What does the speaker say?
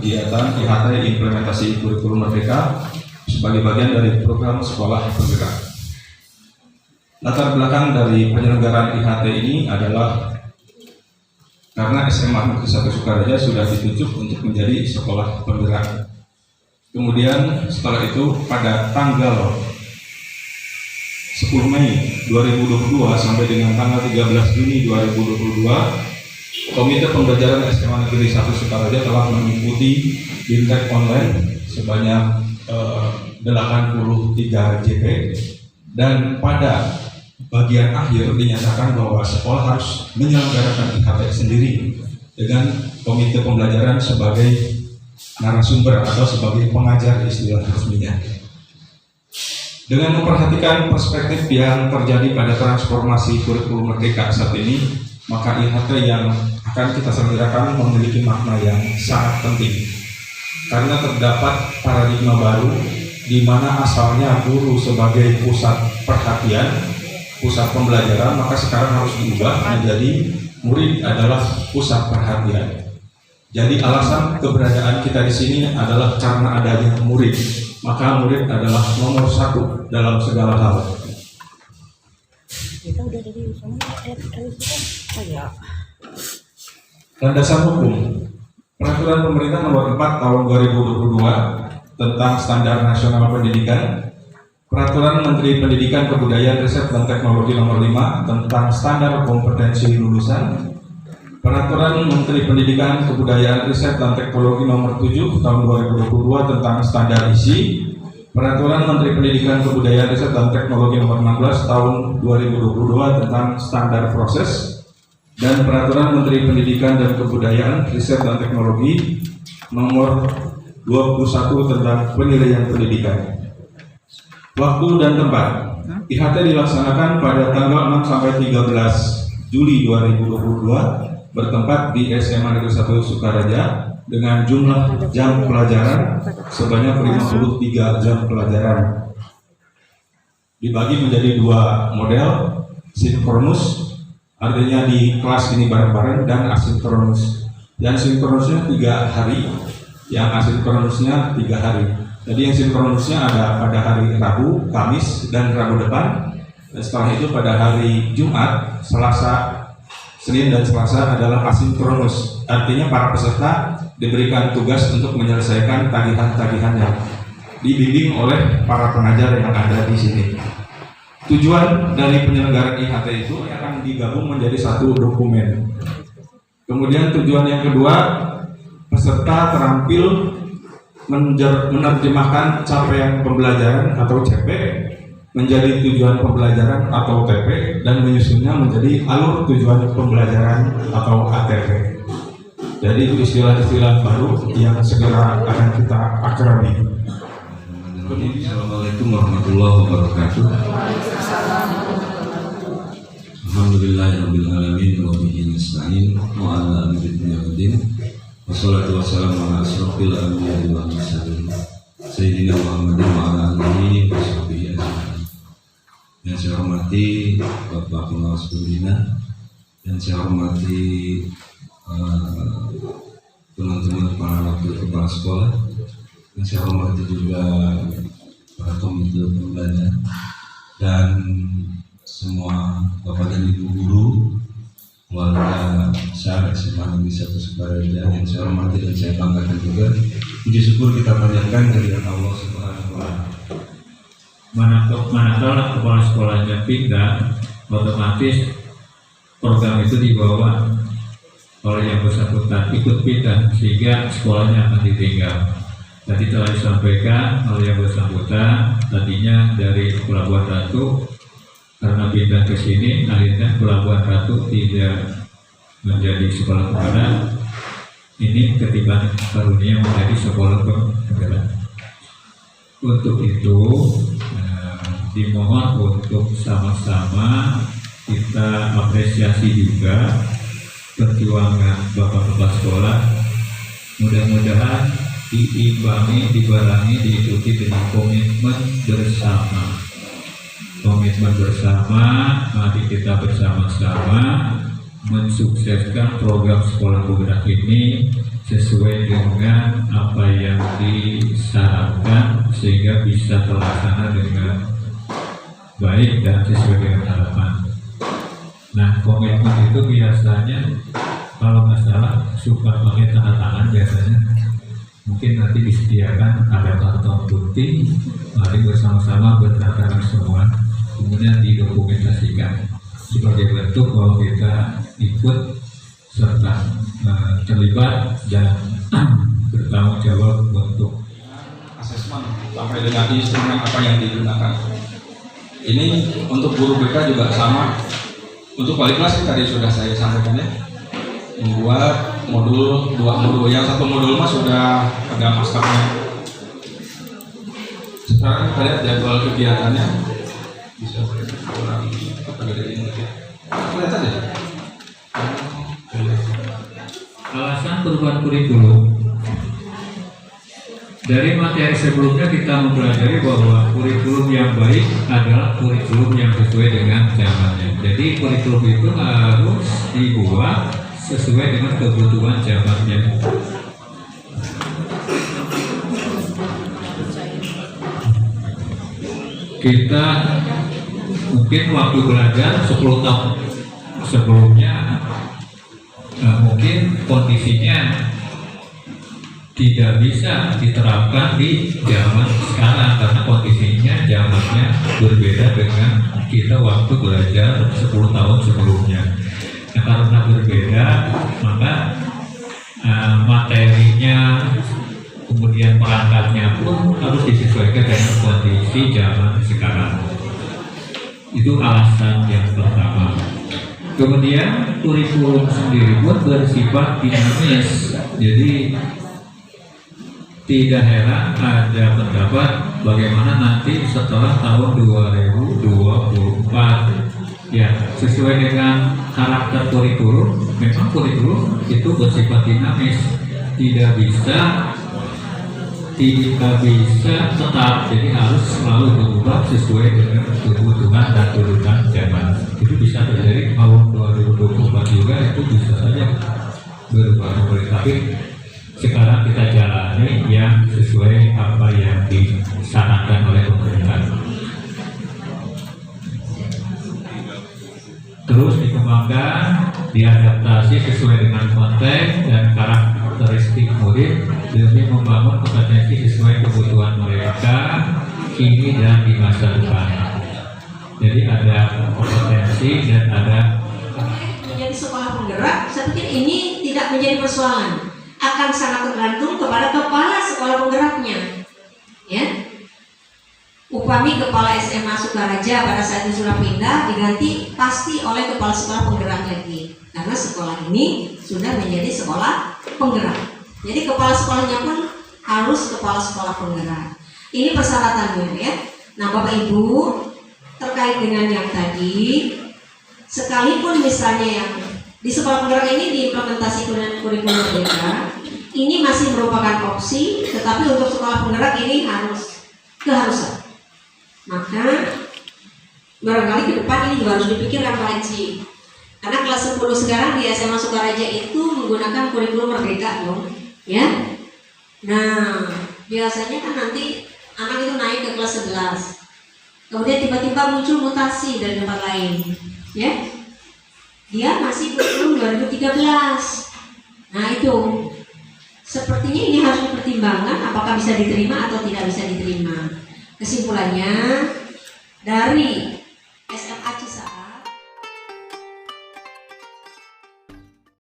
kegiatan IHT implementasi kurikulum merdeka sebagai bagian dari program sekolah penggerak. Latar belakang dari penyelenggaraan IHT ini adalah karena SMA Negeri 1 Sukaraja sudah ditunjuk untuk menjadi sekolah penggerak. Kemudian setelah itu pada tanggal 10 Mei 2022 sampai dengan tanggal 13 Juni 2022, Komite Pembelajaran SMA Negeri 1 Sukaraja telah mengikuti Bintek online sebanyak 83 JP, dan pada bagian akhir dinyatakan bahwa sekolah harus menyelenggarakan IHT sendiri dengan Komite Pembelajaran sebagai narasumber atau sebagai pengajar istilah resminya. Dengan memperhatikan perspektif yang terjadi pada transformasi kurikulum merdeka saat ini, maka IHT yang akan kita selenggarakan memiliki makna yang sangat penting. Karena terdapat paradigma baru di mana asalnya guru sebagai pusat perhatian, pusat pembelajaran, maka sekarang harus diubah menjadi murid adalah pusat perhatian. Jadi alasan keberadaan kita di sini adalah karena adanya murid. Maka murid adalah nomor 1 dalam segala hal. Landasan hukum, Peraturan Pemerintah Nomor 4 Tahun 2022 tentang Standar Nasional Pendidikan, Peraturan Menteri Pendidikan, Kebudayaan, Riset dan Teknologi Nomor 5 tentang Standar Kompetensi Lulusan, Peraturan Menteri Pendidikan, Kebudayaan, Riset dan Teknologi Nomor 7 Tahun 2022 tentang Standar Isi, Peraturan Menteri Pendidikan, Kebudayaan, Riset dan Teknologi Nomor 16 Tahun 2022 tentang Standar Proses, dan Peraturan Menteri Pendidikan dan Kebudayaan, Riset dan Teknologi Nomor 21 tentang Penilaian Pendidikan. Waktu dan tempat. IHT dilaksanakan pada tanggal 6 sampai 13 Juli 2022 bertempat di SMA Negeri 1 Sukaraja dengan jumlah jam pelajaran sebanyak 53 jam pelajaran. Dibagi menjadi 2 model, sinkronus, artinya di kelas ini bareng-bareng, dan asinkronus. Yang sinkronusnya 3 hari, yang asinkronusnya 3 hari. Jadi yang sinkronusnya ada pada hari Rabu, Kamis, dan Rabu depan. Dan setelah itu pada hari Jumat, Selasa, Senin dan Selasa adalah asinkronus. Artinya para peserta diberikan tugas untuk menyelesaikan tagihan-tagihan yang dibimbing oleh para pengajar yang ada di sini. Tujuan dari penyelenggaraan IHT itu akan digabung menjadi satu dokumen. Kemudian tujuan yang kedua, peserta terampil menerjemahkan capaian pembelajaran atau CP menjadi tujuan pembelajaran atau TP, dan menyusunnya menjadi alur tujuan pembelajaran atau ATP. Jadi itu istilah-istilah baru yang segera akan kita akrabi. Assalamualaikum warahmatullahi wabarakatuh. Alhamdulillahirabbil alamin wa bihi nasta'in wa ala amrihi wassalatu wassalamu ala asrofil anbiya'i wal mursalin sayyidina Muhammadin wa ala alihi wa sahbihi ajma'in. Yang saya hormati Bapak Pengawas Pembina, yang saya hormati teman-teman para wakil kepala sekolah, yang saya hormati juga para komite pembelajaran dan semua Bapak dan Ibu guru, warga saya SMA Negeri 1 Sukaraja yang saya hormati dan saya banggakan juga. Puji syukur kita panjatkan kehadirat Allah Subhanahu wa Ta'ala. Manakala kepala sekolahnya pindah, otomatis program itu dibawa oleh yang bersangkutan ikut pindah, sehingga sekolahnya akan ditinggal. Tadi telah disampaikan oleh yang bersangkutan, tadinya dari Pelabuhan Ratu, karena pindah ke sini, akhirnya Pelabuhan Ratu tidak menjadi sekolah penggerak. Ini ketimbang karunia menjadi sekolah penggerak. Untuk itu dimohon untuk sama-sama kita apresiasi juga perjuangan Bapak Kepala Sekolah. Mudah-mudahan dibarengi, diikuti dengan komitmen bersama. Komitmen bersama, mari kita bersama-sama mensukseskan program sekolah penggerak ini sesuai dengan apa yang disyaratkan sehingga bisa terlaksana dengan baik dan sesuai dengan harapan. Nah, komitmen itu biasanya kalau nggak salah suka pakai tanda tangan biasanya. Mungkin nanti disediakan ada karton putih, mari bersama-sama berdatangan semua, kemudian didokumentasikan sebagai bentuk bahwa kita ikut serta terlibat dan bertanggung jawab untuk asesmen sampai dengan instrumen apa yang digunakan. Ini untuk guru BK juga sama. Untuk wali kelas tadi sudah saya sampaikan ya, membuat modul 2 modul, yang 1 modul mah sudah ada masternya. Sekarang kita lihat jadwal kegiatannya, bisa kurang apa dari ini ya. Kelihatan ya? alasan perubahan kurikulum. Dari materi sebelumnya kita mempelajari bahwa kurikulum yang baik adalah kurikulum yang sesuai dengan zamannya. Jadi kurikulum itu harus dibuat sesuai dengan kebutuhan zamannya. Kita mungkin waktu belajar 10 tahun sebelumnya mungkin kondisinya tidak bisa diterapkan di zaman sekarang karena kondisinya zamannya berbeda dengan kita waktu belajar 10 tahun sebelumnya. Nah, karena berbeda maka materinya kemudian perangkatnya pun harus disesuaikan dengan kondisi zaman sekarang. Itu alasan yang pertama. Kemudian kurikulum sendiri pun bersifat dinamis. Jadi tidak heran ada pendapat bagaimana nanti setelah tahun 2024 ya, sesuai dengan karakter kurikulum. Memang kurikulum itu bersifat dinamis, tidak bisa tetap, jadi harus selalu berubah sesuai dengan kebutuhan dan kebutuhan zaman. Itu bisa terjadi tahun 2024 juga, itu bisa saja berubah. Tapi sekarang kita jalani yang sesuai apa yang disarankan oleh pemerintah. Terus dikembangkan, diadaptasi sesuai dengan konteks dan karakteristik murid demi membangun kompetensi sesuai kebutuhan mereka kini dan di masa depan. Jadi ada kompetensi dan ada menjadi sekolah penggerak. Saya pikir ini tidak menjadi persoalan, akan sangat tergantung kepada kepala sekolah penggeraknya. Ya, upami kepala SMA Sukaraja pada saat itu sudah pindah diganti pasti oleh kepala sekolah penggerak lagi, karena sekolah ini sudah menjadi sekolah penggerak. Jadi kepala sekolahnya pun harus kepala sekolah penggerak. Ini persyaratannya ya. Nah, Bapak Ibu, terkait dengan yang tadi, sekalipun misalnya yang di sekolah penggerak ini diimplementasi dengan kurikulum mereka, ini masih merupakan opsi, tetapi untuk sekolah penggerak ini harus keharusan. Maka barangkali ke depan ini juga harus dipikirkan Pak Haji, karena kelas 10 sekarang di SMA Sukaraja itu menggunakan kurikulum merdeka dong, ya. Nah, biasanya kan nanti anak itu naik ke kelas 11, kemudian tiba-tiba muncul mutasi dari tempat lain, ya. Dia masih kurikulum 2013. Nah, itu sepertinya ini harus dipertimbangkan apakah bisa diterima atau tidak bisa diterima. Kesimpulannya, dari